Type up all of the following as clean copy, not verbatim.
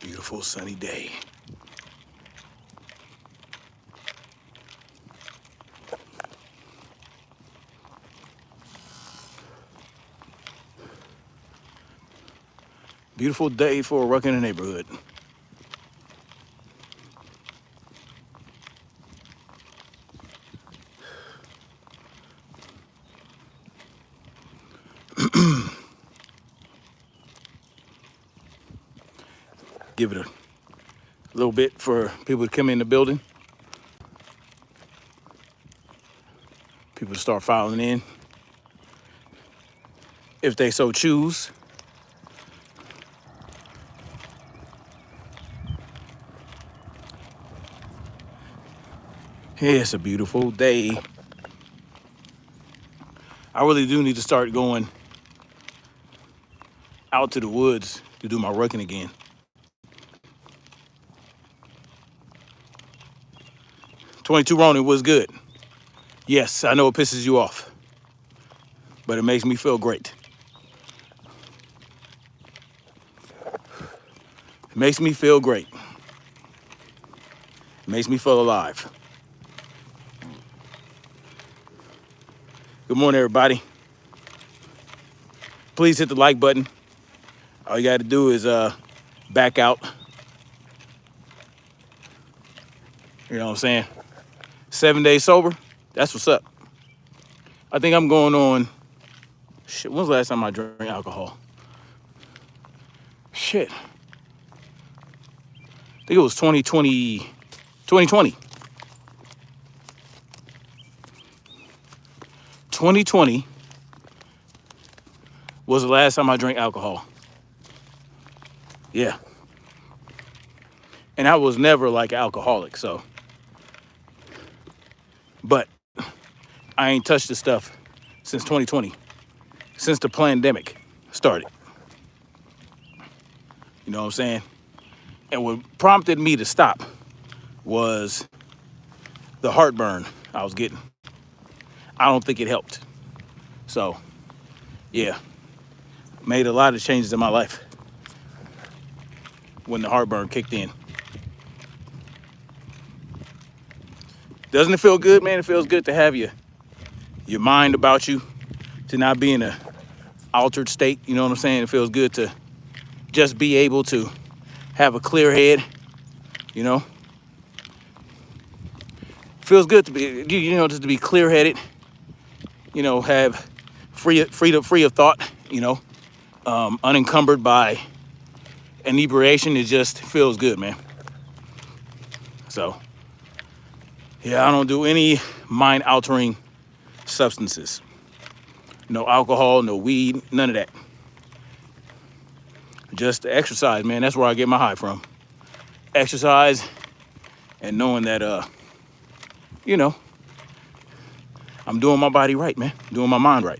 Beautiful sunny day. Beautiful day for a ruck in the neighborhood. Give it a little bit for people to come in the building. People to start filing in if they so choose. Yeah, it's a beautiful day. I really do need to start going out to the woods to do my rucking again. "22 Ronin was good." Yes, I know it pisses you off, but it makes me feel great. It makes me feel great. It makes me feel alive. Good morning, everybody. Please hit the like button. All you got to do is back out. You know what I'm saying? 7 days sober. That's what's up. I think I'm going on. Shit, when was the last time I drank alcohol? Shit. I think it was 2020. 2020. 2020 was the last time I drank alcohol. Yeah. And I was never like an alcoholic, so. But I ain't touched this stuff since 2020, since the pandemic started. You know what I'm saying? And what prompted me to stop was the heartburn I was getting. I don't think it helped. So, yeah, made a lot of changes in my life when the heartburn kicked in. Doesn't it feel good, man? It feels good to have your mind about you, to not be in a altered state. You know what I'm saying? It feels good to just be able to have a clear head, you know? Feels good to be, just to be clear-headed, have free of thought, unencumbered by inebriation. It just feels good, man. So, yeah, I don't do any mind-altering substances. No alcohol, no weed, none of that. Just exercise, man. That's where I get my high from. Exercise and knowing that, I'm doing my body right, man. Doing my mind right.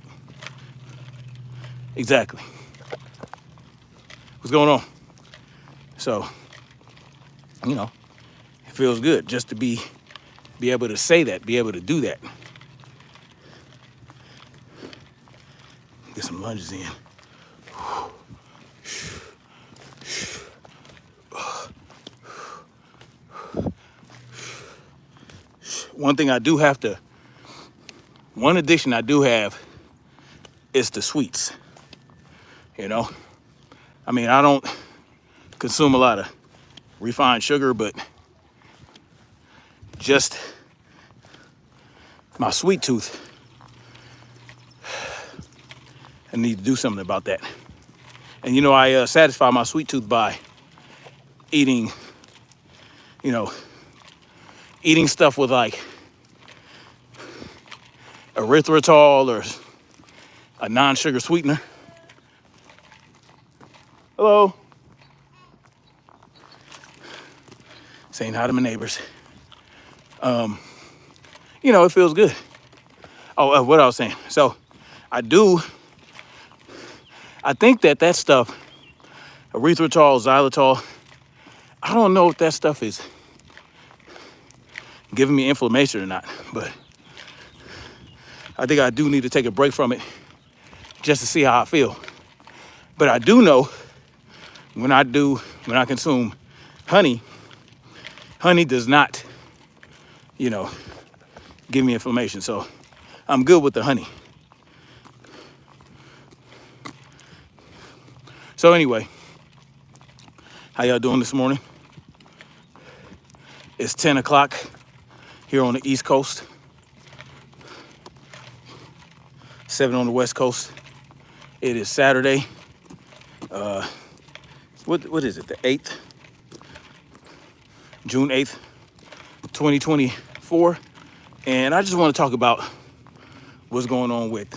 Exactly. What's going on? So, it feels good just to be able to say that, be able to do that. Get some lunges in. One addiction I do have is to sweets. I don't consume a lot of refined sugar, but just my sweet tooth, I need to do something about that. And I satisfy my sweet tooth by eating stuff with like erythritol or a non-sugar sweetener. Hello. Saying hi to my neighbors. It feels good. Oh, what I was saying. So I think that stuff, erythritol, xylitol, I don't know if that stuff is giving me inflammation or not, but I think I do need to take a break from it just to see how I feel. But I do know when I do when I consume honey, honey does not, you know, give me inflammation. So I'm good with the honey. So anyway, how y'all doing this morning? It's 10 o'clock here on the East Coast, 7 on the West Coast. It is Saturday. What is it? The 8th, June 8th, 2024. And I just want to talk about what's going on with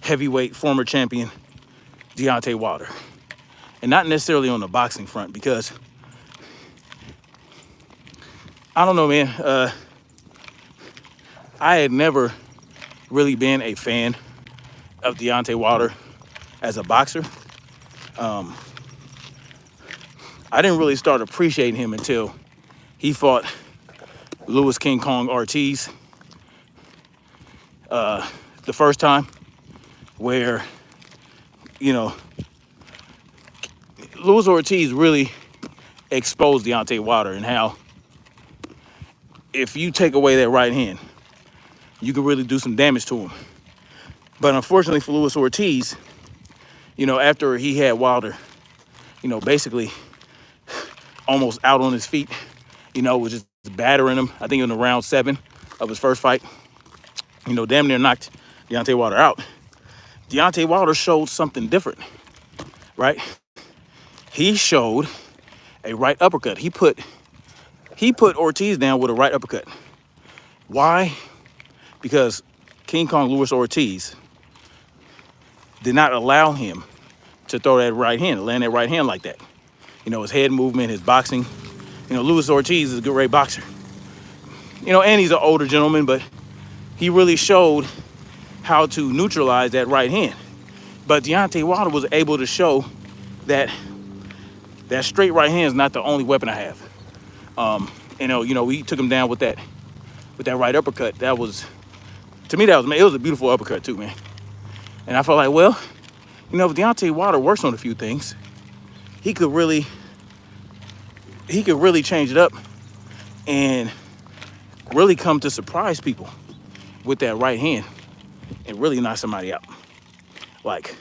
heavyweight former champion Deontay Wilder. And not necessarily on the boxing front, because I don't know, man. I had never really been a fan of Deontay Wilder as a boxer. I didn't really start appreciating him until he fought Louis King Kong Ortiz the first time, where, you know, Louis Ortiz really exposed Deontay Wilder and how if you take away that right hand, you can really do some damage to him. But unfortunately for Louis Ortiz, you know, after he had Wilder, you know, basically almost out on his feet, you know, was just battering him. I think in the round 7 of his first fight, you know, damn near knocked Deontay Wilder out. Deontay Wilder showed something different, right? He showed a right uppercut. He put Ortiz down with a right uppercut. Why? Because King Kong Louis Ortiz did not allow him to throw that right hand, land that right hand like that. You know, his head movement, his boxing. You know, Louis Ortiz is a great boxer. You know, and he's an older gentleman, but he really showed how to neutralize that right hand. But Deontay Wilder was able to show that that straight right hand is not the only weapon I have. You know, we took him down with that right uppercut. That was, to me, it was a beautiful uppercut too, man. And I felt like, well, you know, if Deontay Wilder works on a few things, he could really change it up and really come to surprise people with that right hand and really knock somebody out. Like,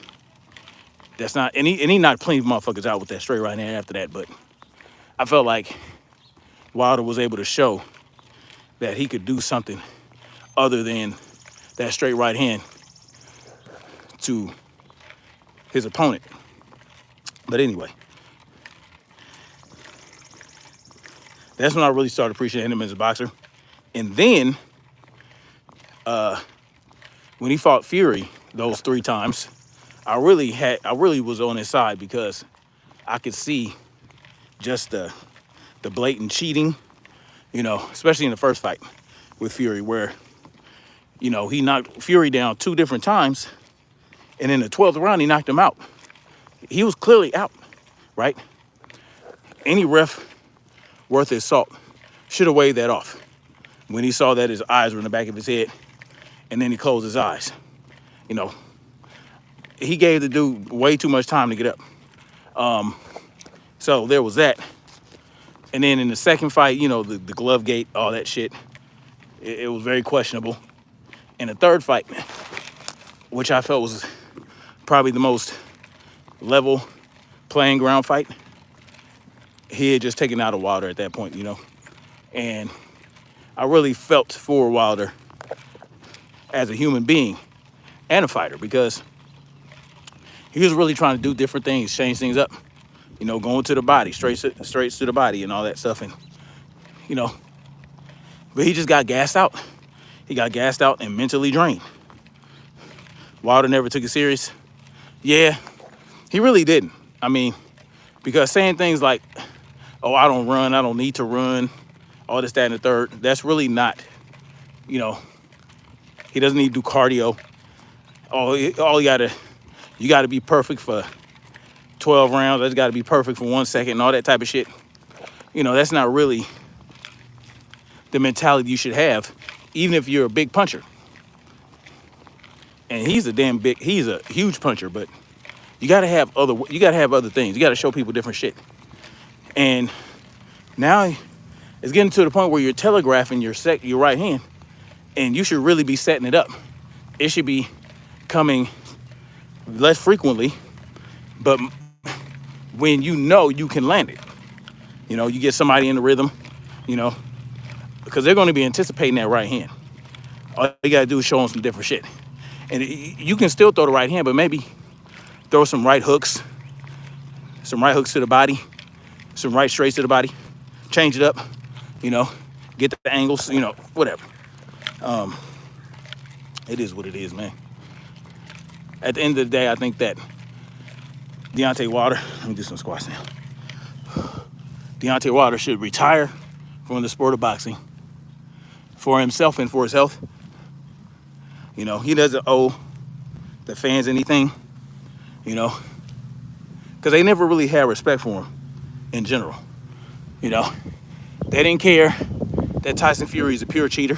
that's not, and he knocked plenty of motherfuckers out with that straight right hand after that, but I felt like Wilder was able to show that he could do something other than that straight right hand to his opponent. But anyway, that's when I really started appreciating him as a boxer. And then when he fought Fury those 3 times, I really was on his side, because I could see just the blatant cheating, you know, especially in the first fight with Fury, where, you know, he knocked Fury down 2 different times, and in the 12th round, he knocked him out. He was clearly out, right? Any ref worth his salt should have waved that off when he saw that his eyes were in the back of his head, and then he closed his eyes. You know, he gave the dude way too much time to get up. So there was that. And then in the second fight, you know, the glove gate, all that shit, it was very questionable. In the third fight, which I felt was probably the most level playing ground fight, he had just taken out of Wilder at that point, you know. And I really felt for Wilder as a human being and a fighter, because he was really trying to do different things, change things up, you know, going to the body, straight to the body and all that stuff. And, you know, but he just got gassed out. He got gassed out and mentally drained. Wilder never took it serious. Yeah, he really didn't. I mean, because saying things like, oh, I don't run, I don't need to run, all this, that, and the third, that's really not, you know, he doesn't need to do cardio. You gotta be perfect for 12 rounds. That's gotta be perfect for 1 second and all that type of shit. You know, that's not really the mentality you should have, even if you're a big puncher. And he's a huge puncher, but you gotta have other things. You gotta show people different shit. And now it's getting to the point where you're telegraphing your right hand, and you should really be setting it up. It should be coming less frequently, but when you know you can land it. You know, you get somebody in the rhythm, you know, because they're going to be anticipating that right hand. All you got to do is show them some different shit. And you can still throw the right hand, but maybe throw some right hooks to the body, some right straights to the body, change it up, you know, get the angles, you know, whatever. It is what it is, man. At the end of the day, I think that Deontay Wilder, let me do some squats now. Deontay Wilder should retire from the sport of boxing for himself and for his health. You know, he doesn't owe the fans anything, you know, because they never really had respect for him in general. You know, they didn't care that Tyson Fury is a pure cheater,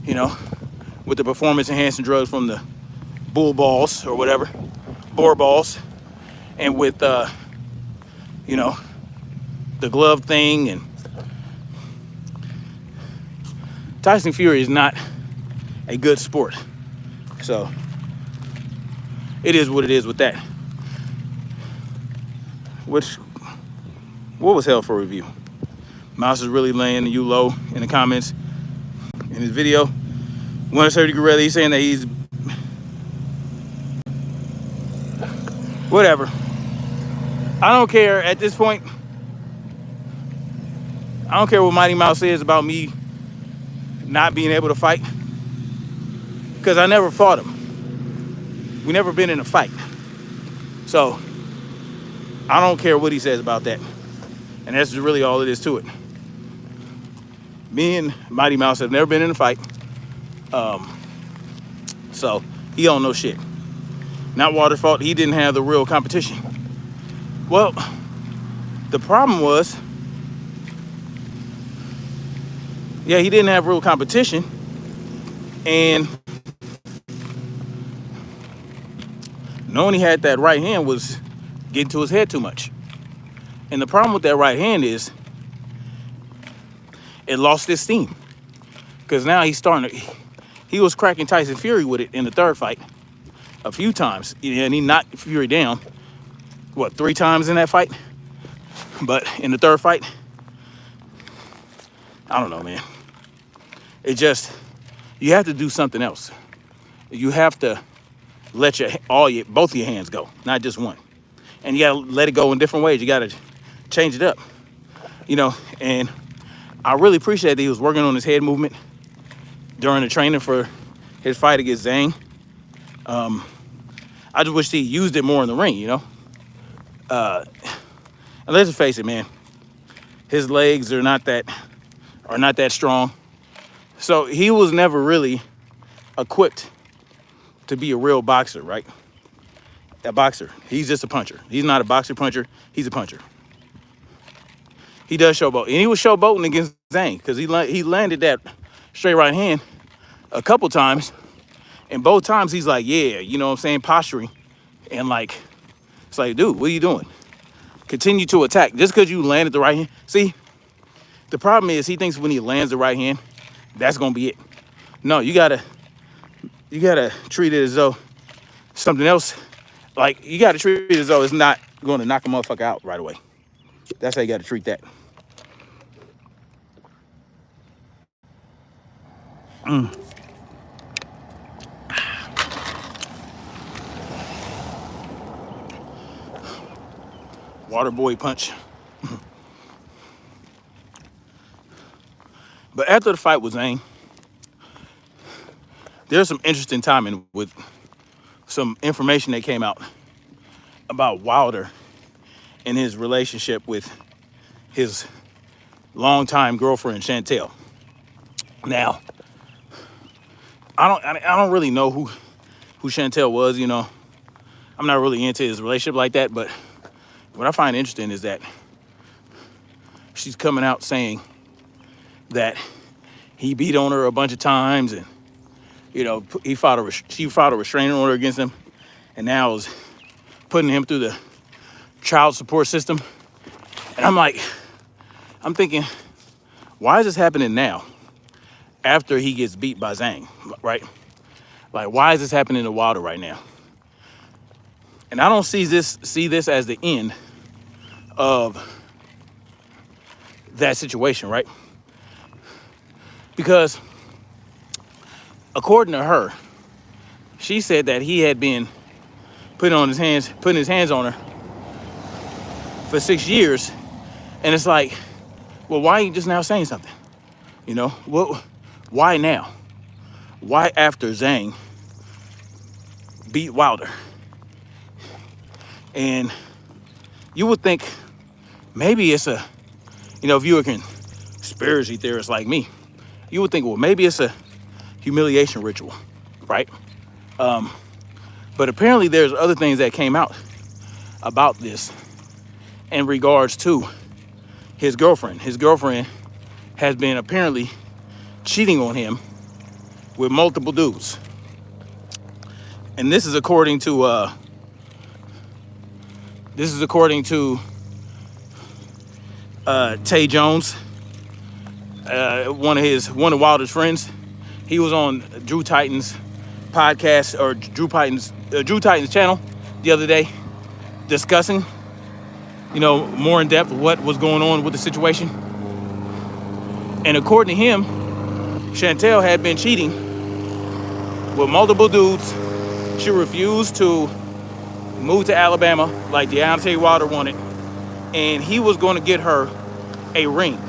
you know, with the performance enhancing drugs from the bull balls or whatever, boar balls, and with, you know, the glove thing. And Tyson Fury is not a good sport. So it is what it is with that. What was hell for review? Mouse is really laying you low in the comments in his video. 130 Gorilla, he's saying that he's whatever. I don't care at this point. I don't care what Mighty Mouse says about me not being able to fight, because I never fought him. We never been in a fight. So I don't care what he says about that. And that's really all it is to it. Me and Mighty Mouse have never been in a fight. So he don't know shit. Not Wilder's fault. He didn't have the real competition. Well, the problem was, yeah, he didn't have real competition. And knowing he had that right hand was getting to his head too much. And the problem with that right hand is it lost its steam. Because now he was cracking Tyson Fury with it in the third fight a few times. And he knocked Fury down, 3 times in that fight? But in the third fight, I don't know, man. It just, you have to do something else. You have to let both of your hands go, not just one. And you gotta let it go in different ways. You gotta change it up, you know. And I really appreciate that he was working on his head movement during the training for his fight against Zhang. I just wish he used it more in the ring, you know. And let's just face it, man. His legs are not that strong. So he was never really equipped to be a real boxer, right? A boxer. He's just a puncher. He's not a boxer puncher. He's a puncher. He does showboat. And he was showboating against Zhang because he landed that straight right hand a couple times. And both times he's like, yeah, you know what I'm saying, posturing. And like, it's like, dude, what are you doing? Continue to attack. Just because you landed the right hand. See, the problem is he thinks when he lands the right hand, that's going to be it. No, you gotta treat it as though something else. Like, you got to treat it as though it's not going to knock a motherfucker out right away. That's how you got to treat that. Water boy punch. But after the fight with Zhang, there's some interesting timing with some information that came out about Wilder and his relationship with his longtime girlfriend Chantel. Now, I don't really know who Chantel was, you know. I'm not really into his relationship like that, but what I find interesting is that she's coming out saying that he beat on her a bunch of times, and you know, she filed a restraining order against him, and now is putting him through the child support system. And I'm thinking, why is this happening now after he gets beat by Zhang, right? Like, why is this happening to Wilder right now? And I don't see this as the end of that situation, right? Because according to her, she said that he had been putting his hands on her for 6 years. And it's like, well, why are you just now saying something? You know, well, why now? Why after Zhang beat Wilder? And you would think maybe it's a, if you were a conspiracy theorist like me, you would think, well, maybe it's a humiliation ritual, right? But apparently there's other things that came out about this in regards to his girlfriend. His girlfriend has been apparently cheating on him with multiple dudes. And this is according to Tay Jones, one of Wilder's friends. He was on Drew Titan's podcast, or Drew Titan's channel the other day, discussing, more in depth what was going on with the situation. And according to him, Chantel had been cheating with multiple dudes. She refused to move to Alabama like Deontay Wilder wanted, and he was going to get her a ring.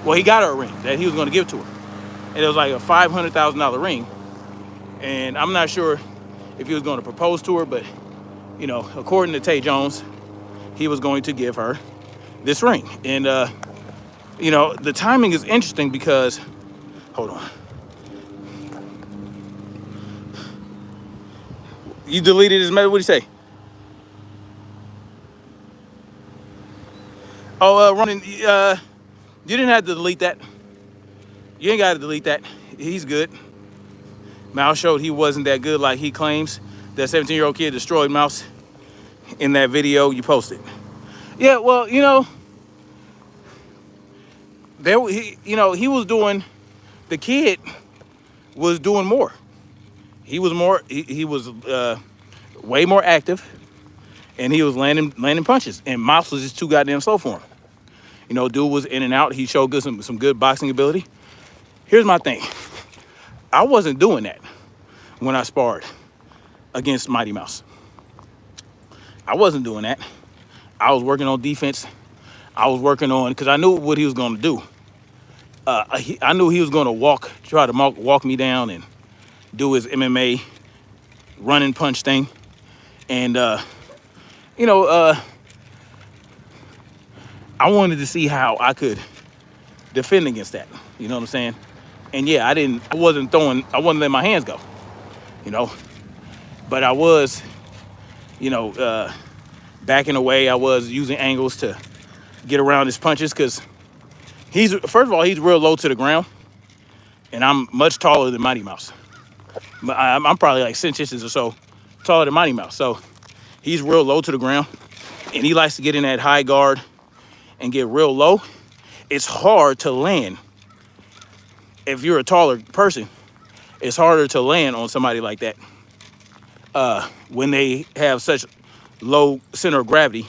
Well, he got her a ring that he was going to give to her, and it was like a $500,000 ring. And I'm not sure if he was going to propose to her, but according to Tay Jones, he was going to give her this ring. And the timing is interesting because, hold on, you deleted his message. What did he say? Oh, running. You didn't have to delete that. You ain't got to delete that. He's good. Mouse showed he wasn't that good like he claims. That 17-year-old kid destroyed Mouse in that video you posted. Yeah, well, he was doing. The kid was doing more. He was more. He was way more active, and he was landing punches. And Mouse was just too goddamn slow for him. Dude was in and out. He showed some good boxing ability. Here's my thing. I wasn't doing that when I sparred against Mighty Mouse. I wasn't doing that. I was working on defense. I was working on, because I knew what he was going to do. I knew he was going to try to walk me down and do his MMA running punch thing. And, I wanted to see how I could defend against that. You know what I'm saying? And yeah, I wasn't letting my hands go, but I was, backing away. I was using angles to get around his punches, because first of all, he's real low to the ground, and I'm much taller than Mighty Mouse. I'm probably like 6 inches or so taller than Mighty Mouse. So he's real low to the ground, and he likes to get in that high guard and get real low. It's hard to land. If you're a taller person, it's harder to land on somebody like that when they have such low center of gravity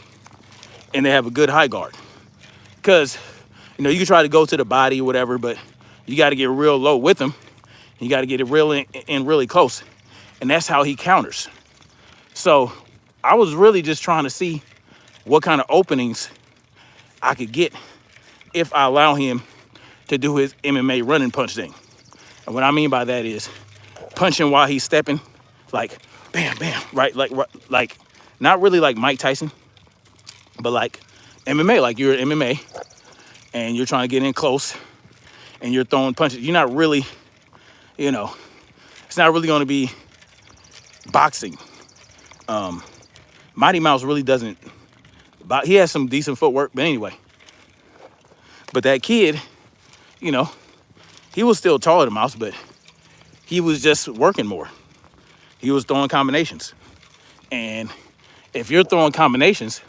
and they have a good high guard. Because, you can try to go to the body or whatever, but you got to get real low with them. You got to get it real in really close. And that's how he counters. So I was really just trying to see what kind of openings I could get if I allow him to do his MMA running punch thing. And what I mean by that is punching while he's stepping, like bam, bam, right? Like not really like Mike Tyson, but like MMA, like you're in MMA and you're trying to get in close and you're throwing punches. You're not really, it's not really going to be boxing. Mighty Mouse really doesn't, he has some decent footwork, but anyway. But that kid, he was still taller than Mouse, but he was just working more. He was throwing combinations. And if you're throwing combinations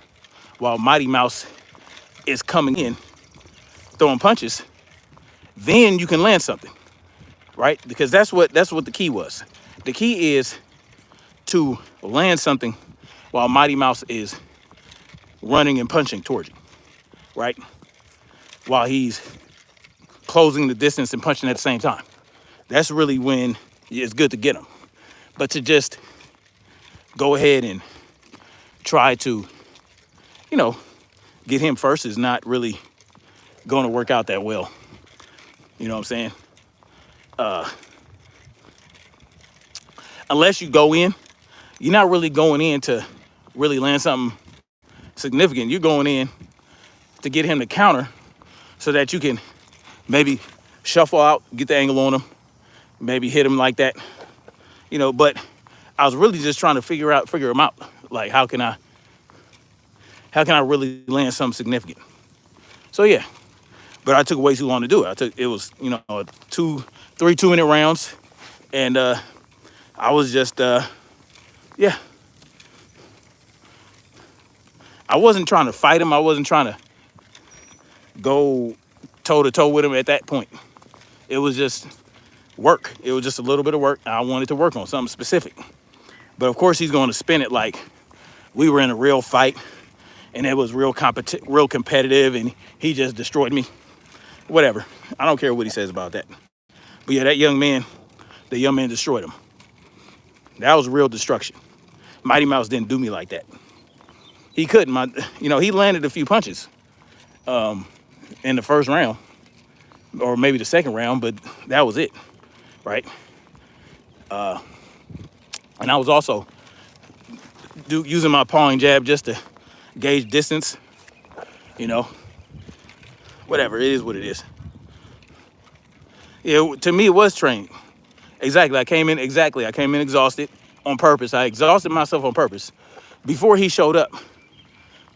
while Mighty Mouse is coming in, throwing punches, then you can land something, right? Because that's what the key was. The key is to land something while Mighty Mouse is running and punching towards you, right? While he's closing the distance and punching at the same time. That's really when it's good to get him. But to just go ahead and try to, you know, get him first is not really going to work out that well. You know what I'm saying? Unless you go in, you're not really going in to really land something significant. You're going in to get him to counter so that you can maybe shuffle out, get the angle on him, maybe hit him like that, you know. But I was really just trying to figure him out. Like, how can I really land something significant? So yeah, but I took way too long to do it. It was, you know, 3 2-minute rounds, and I was just, yeah. I wasn't trying to fight him. I wasn't trying to go toe to toe with him at that point. It was just work. It was just a little bit of work. I wanted to work on something specific. But of course, he's going to spin it like we were in a real fight and it was real competitive and he just destroyed me. Whatever. I don't care what he says about that. But yeah, the young man destroyed him. That was real destruction. Mighty Mouse didn't do me like that. He couldn't. He landed a few punches in the first round, or maybe the second round, but that was it, right? And I was also using my pawing jab just to gauge distance, you know. Whatever, it is what it is. Yeah, to me, it was trained. Exactly, I came in exhausted on purpose. I exhausted myself on purpose before he showed up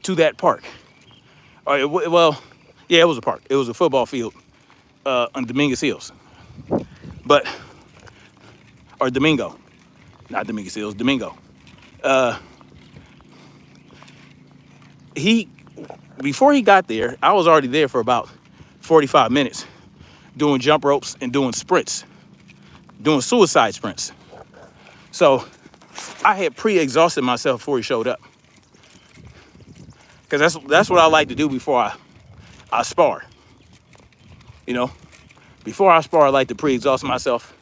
to that park. It was a park. It was a football field on Dominguez Hills. Domingo. Not Dominguez Hills, Domingo. Before he got there, I was already there for about 45 minutes doing jump ropes and doing sprints, doing suicide sprints. So I had pre-exhausted myself before he showed up. Because that's what I like to do before I spar. You know, before I spar, I like to pre-exhaust myself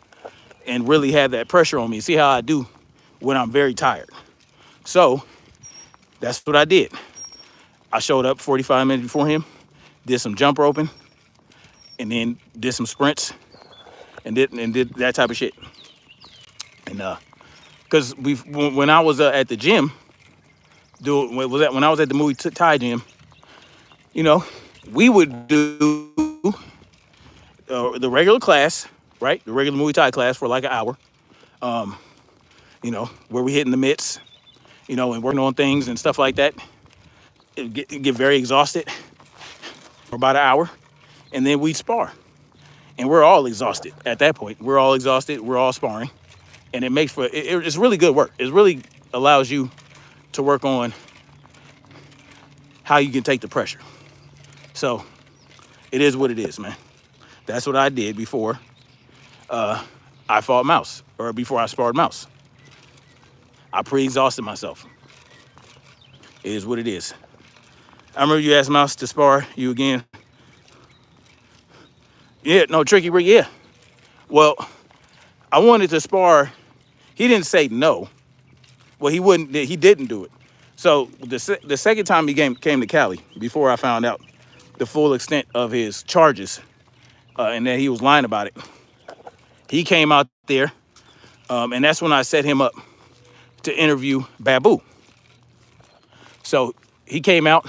and really have that pressure on me. See how I do when I'm very tired. So that's what I did. I showed up 45 minutes before him, did some jump roping, and then did some sprints and did that type of shit. And because when I was at the gym, when I was at the Muay Thai gym, you know, we would do the regular class, right? The regular Muay Thai class for like an hour, you know, where we hitting the mitts, you know, and working on things and stuff like that. Get very exhausted for about an hour, and then we'd spar. And we're all exhausted at that point. We're all exhausted. We're all sparring. And it makes for, it's really good work. It really allows you to work on how you can take the pressure. So it is what it is, man. That's what I did before I fought Mouse, or before I sparred Mouse. I pre-exhausted myself. It is what it is. I remember you asked Mouse to spar you again. Yeah, no, Tricky Rick, yeah. Well, I wanted to spar. He didn't say no. Well, he didn't do it. So the second time he came to Cali, before I found out the full extent of his charges and that he was lying about it, he came out there, and that's when I set him up to interview Babu. So he came out,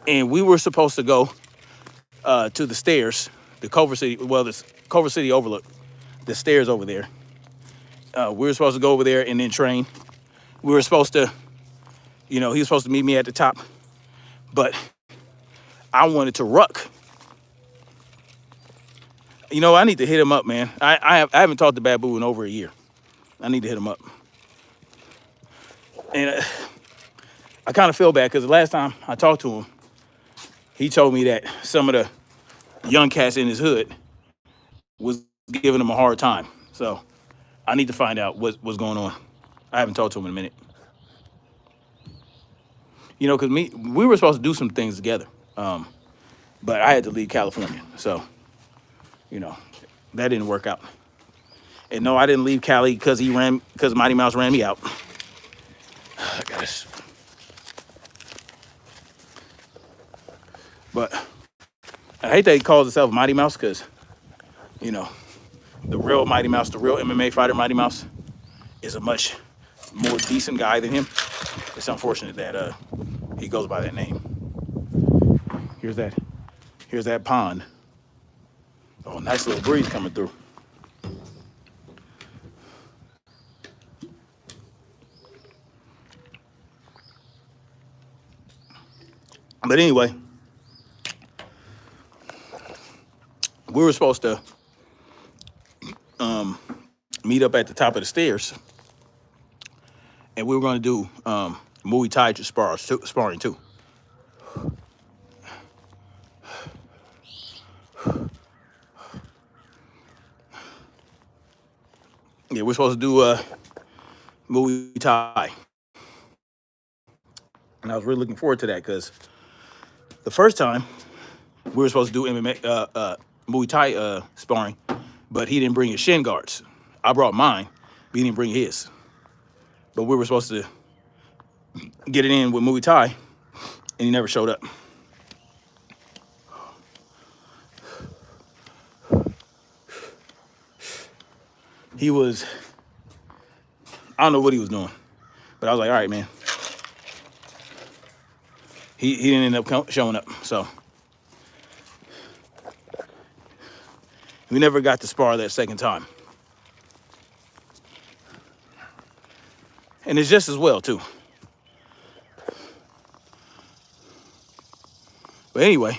and we were supposed to go to the stairs, the Culver City Overlook, the stairs over there. We were supposed to go over there and then train. We were supposed to, you know, he was supposed to meet me at the top, but I wanted to ruck. You know, I need to hit him up, man. I haven't talked to Babu in over a year. I need to hit him up. And I kind of feel bad because the last time I talked to him, he told me that some of the young cats in his hood was giving him a hard time. So I need to find out what's going on. I haven't talked to him in a minute. You know, because we were supposed to do some things together, but I had to leave California. So, you know, that didn't work out. And no, I didn't leave Cali because Mighty Mouse ran me out. Gosh. But I hate that he calls himself Mighty Mouse because, you know, the real Mighty Mouse, the real MMA fighter Mighty Mouse, is a much more decent guy than him. It's unfortunate that he goes by that name. Here's that pond. Oh, nice little breeze coming through. But anyway, we were supposed to meet up at the top of the stairs, and we were going to do Muay Thai sparring too. Yeah, we're supposed to do Muay Thai, and I was really looking forward to that because the first time we were supposed to do MMA Muay Thai sparring, but he didn't bring his shin guards. I brought mine, but he didn't bring his. But we were supposed to get it in with Muay Thai, and he never showed up. He was, I don't know what he was doing, but I was like, all right, man. He didn't end up showing up, so we never got to spar that second time. And it's just as well, too. But anyway,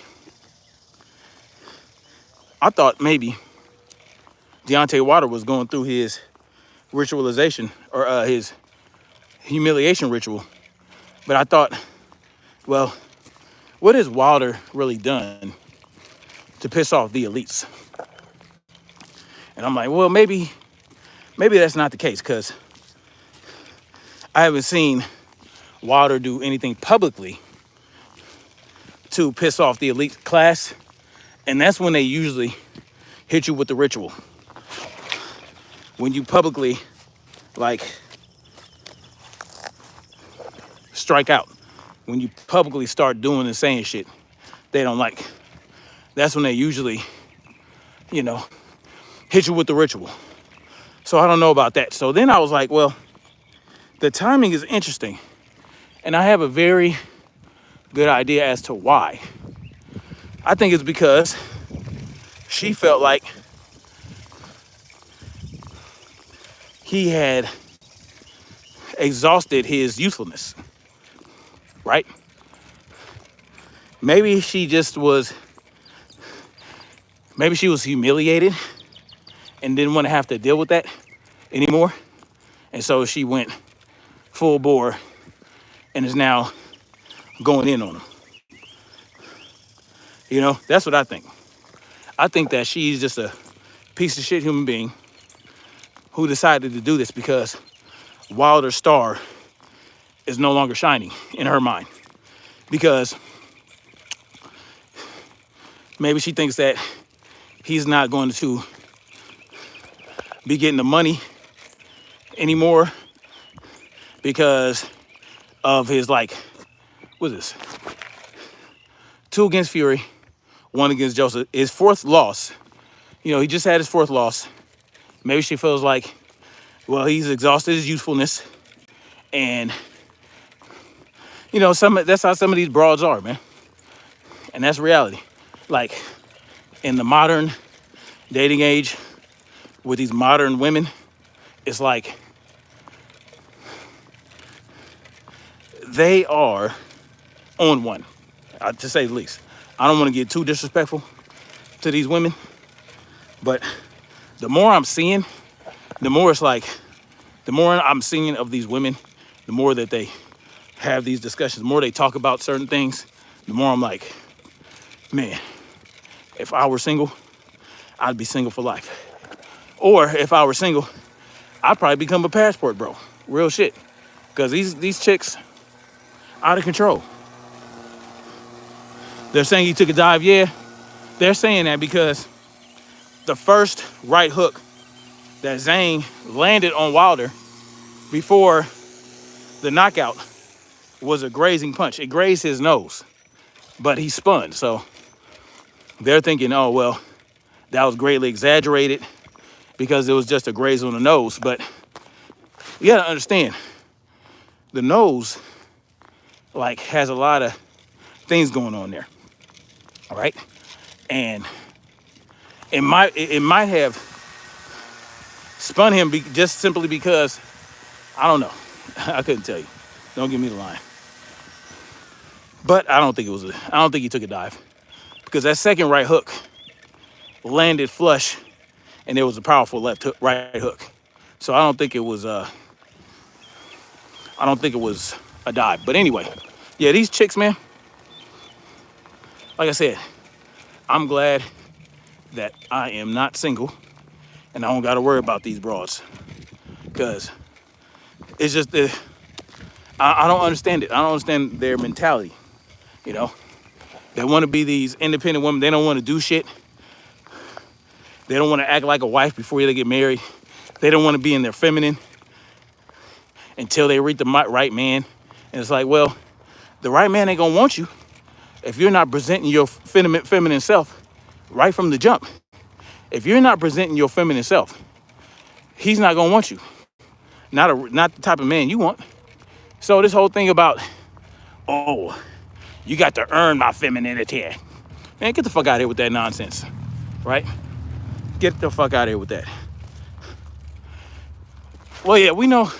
I thought maybe Deontay Wilder was going through his ritualization or his humiliation ritual. But I thought, well, what has Wilder really done to piss off the elites? And I'm like, well, maybe that's not the case because I haven't seen Wilder do anything publicly to piss off the elite class. And that's when they usually hit you with the ritual. When you publicly, like, strike out. When you publicly start doing and saying shit they don't like. That's when they usually, you know, hit you with the ritual. So I don't know about that. So then I was like, well, the timing is interesting. And I have a very good idea as to why. I think it's because she felt like he had exhausted his youthfulness, right? Maybe she was humiliated and didn't want to have to deal with that anymore. And so she went full bore and is now going in on him. You know, that's what I think. I think that she's just a piece of shit human being who decided to do this because Wilder's star is no longer shining in her mind. Because maybe she thinks that he's not going to be getting the money anymore because of his, like, what is this? 2 against Fury, 1 against Joseph. His 4th loss. You know, he just had his 4th loss. Maybe she feels like, well, he's exhausted his youthfulness. And, you know, that's how some of these broads are, man. And that's reality. Like, in the modern dating age with these modern women, it's like they are on one, to say the least. I don't want to get too disrespectful to these women, but the more I'm seeing, the more it's like, the more I'm seeing of these women, the more that they have these discussions, the more they talk about certain things, the more I'm like, Man, if I were single, I'd be single for life. Or if I were single, I'd probably become a passport bro. Real shit. Because these chicks, out of control. They're saying he took a dive. Yeah, they're saying that because the first right hook that Zane landed on Wilder before the knockout was a grazing punch. It grazed his nose, but he spun. So they're thinking, oh, well, that was greatly exaggerated because it was just a graze on the nose. But you gotta understand, the nose, like, has a lot of things going on there, all right? And it might have spun him just simply because, I don't know. I couldn't tell you. Don't give me the line. But I don't think he took a dive because that second right hook landed flush and there was a powerful right hook. So I don't think it was a dive. But anyway, yeah, these chicks, man, like I said, I'm glad that I am not single and I don't got to worry about these broads because it's just I don't understand it. I don't understand their mentality. You know, they want to be these independent women. They don't want to do shit. They don't want to act like a wife before they get married. They don't want to be in their feminine until they reach the right man. And it's like, well, the right man ain't gonna want you if you're not presenting your feminine self right from the jump. If you're not presenting your feminine self, he's not gonna want you. Not the type of man you want. So this whole thing about, oh, you got to earn my femininity. Man, get the fuck out of here with that nonsense, right? Get the fuck out of here with that. Well, yeah, we know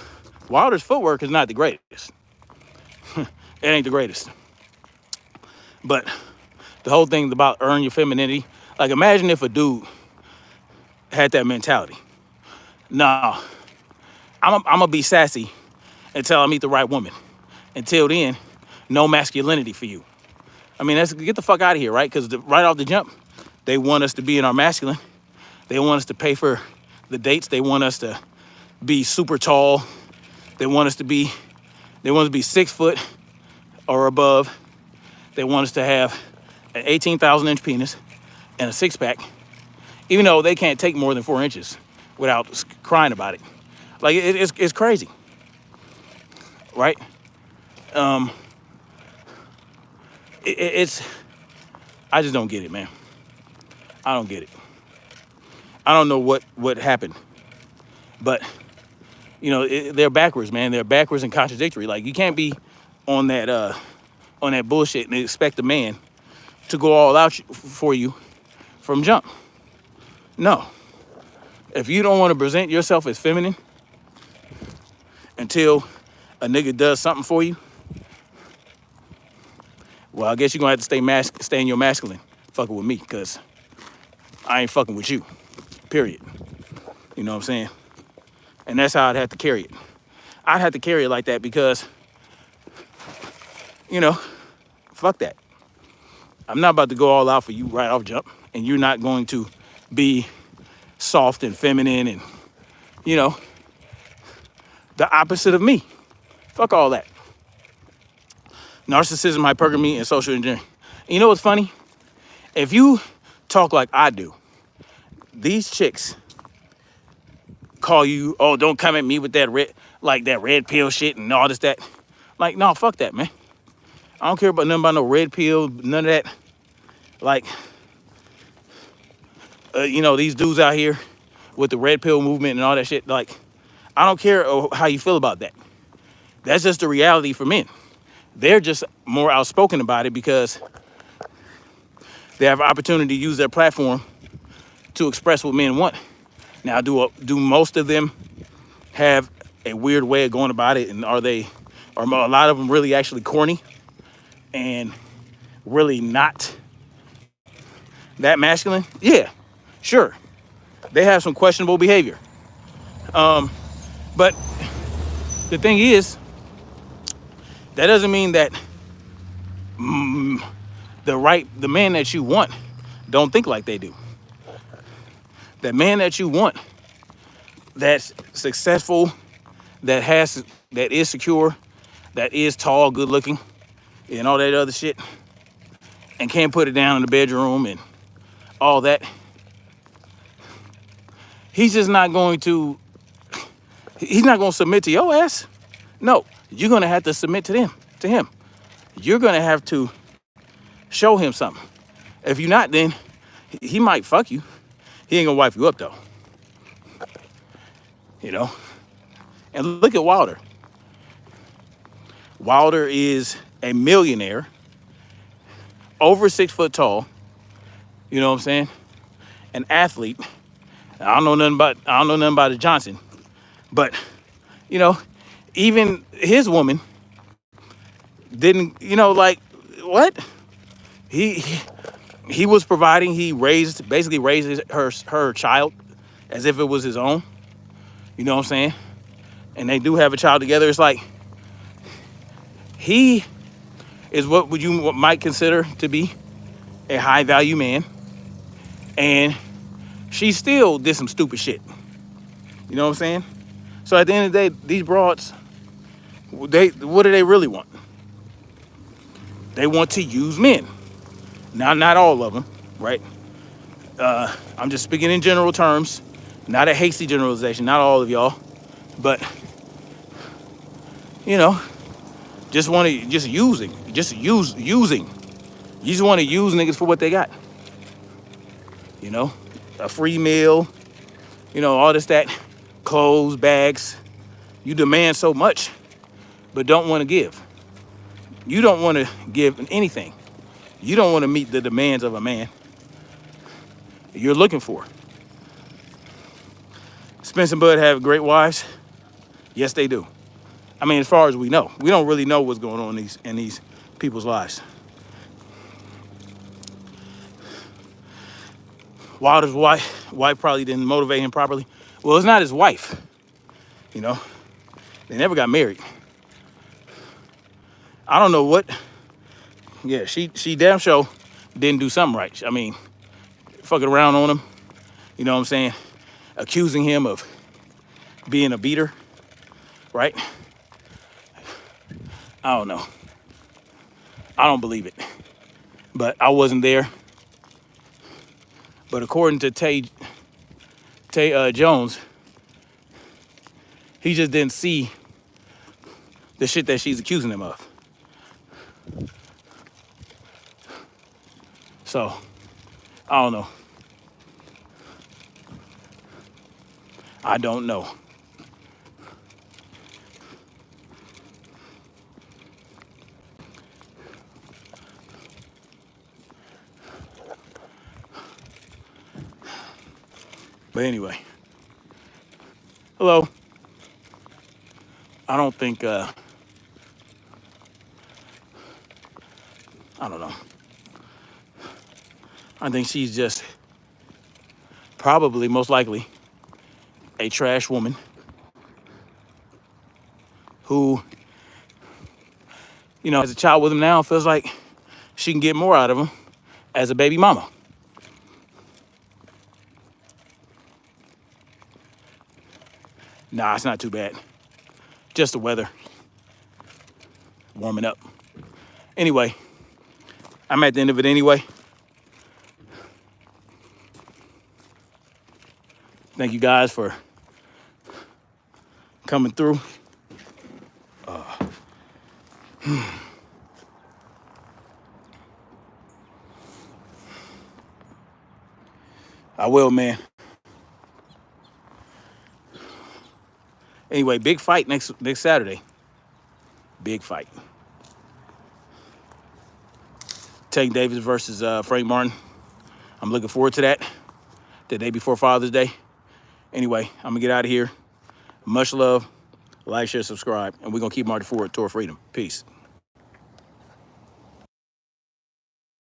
Wilder's footwork is not the greatest. It ain't the greatest. But the whole thing about earn your femininity, like imagine if a dude had that mentality. Nah, I'm gonna be sassy until I meet the right woman. Until then, no masculinity for you. I mean, let's get the fuck out of here, right? Because right off the jump, they want us to be in our masculine. They want us to pay for the dates. They want us to be super tall. They want us to be 6 foot or above. They want us to have an 18,000 inch penis and a six pack, even though they can't take more than 4 inches without crying about it. Like it's crazy, right? I just don't get it, man. I don't get it. I don't know what happened, but you know they're backwards, man. They're backwards and contradictory. Like you can't be on that bullshit and expect a man to go all out for you from jump. No. If you don't want to present yourself as feminine until a nigga does something for you, well, I guess you're going to have to stay in your masculine fucking with me because I ain't fucking with you, period. You know what I'm saying? And that's how I'd have to carry it. I'd have to carry it like that because, you know, fuck that. I'm not about to go all out for you right off jump, and you're not going to be soft and feminine and, you know, the opposite of me. Fuck all that. Narcissism, hypergamy, and social engineering. And you know what's funny? If you talk like I do, these chicks call you, oh, don't come at me with that red pill shit and all that. Like, no, fuck that, man. I don't care about nothing about no red pill, none of that. Like, you know, these dudes out here with the red pill movement and all that shit. Like, I don't care how you feel about that. That's just the reality for men. They're just more outspoken about it because they have an opportunity to use their platform to express what men want. Now, do most of them have a weird way of going about it? And are a lot of them really actually corny and really not that masculine? Yeah, sure. They have some questionable behavior. But the thing is, that doesn't mean that the man that you want don't think like they do. The man that you want, that's successful, that is secure, that is tall, good looking, and all that other shit, and can't put it down in the bedroom and all that, he's just not going to, he's not going to submit to your ass. No, you're going to have to submit to him. You're going to have to show him something. If you're not, then he might fuck you. He ain't gonna wipe you up though. You know? And look at Wilder. Wilder is a millionaire, over 6 foot tall. You know what I'm saying? An athlete. I don't know nothing about the Johnson, but you know, even his woman didn't. You know, like what? He was providing. He basically raised her child as if it was his own. You know what I'm saying? And they do have a child together. It's like he is what you might consider to be a high value man, and she still did some stupid shit. You know what I'm saying? So at the end of the day, these broads, what do they really want? They want to use men. Now, not all of them, right? I'm just speaking in general terms, not a hasty generalization, not all of y'all, but you know, just want to using. You just want to use niggas for what they got. You know, a free meal, you know, all this, that, clothes, bags. You demand so much, but don't want to give. You don't want to give anything. You don't want to meet the demands of a man you're looking for. Spence and Bud have great wives. Yes, they do. I mean, as far as we know, we don't really know what's going on in these people's lives. Wilder's wife probably didn't motivate him properly. Well, it's not his wife. You know, they never got married. I don't know what. Yeah, she damn sure didn't do something right. I mean, fucking around on him. You know what I'm saying? Accusing him of being a beater, right? I don't know. I don't believe it. But I wasn't there. But according to Tay Jones, he just didn't see the shit that she's accusing him of. So, I don't know. I don't know. But anyway. Hello. I don't think, I don't know. I think she's just probably, most likely, a trash woman who, you know, as a child with him now, feels like she can get more out of him as a baby mama. Nah, it's not too bad. Just the weather. Warming up. Anyway, I'm at the end of it anyway. Thank you guys for coming through. I will, man. Anyway, big fight next Saturday. Big fight. Tank Davis versus Frank Martin. I'm looking forward to that. The day before Father's Day. Anyway, I'm going to get out of here. Much love. Like, share, subscribe. And we're going to keep marching forward toward freedom. Peace.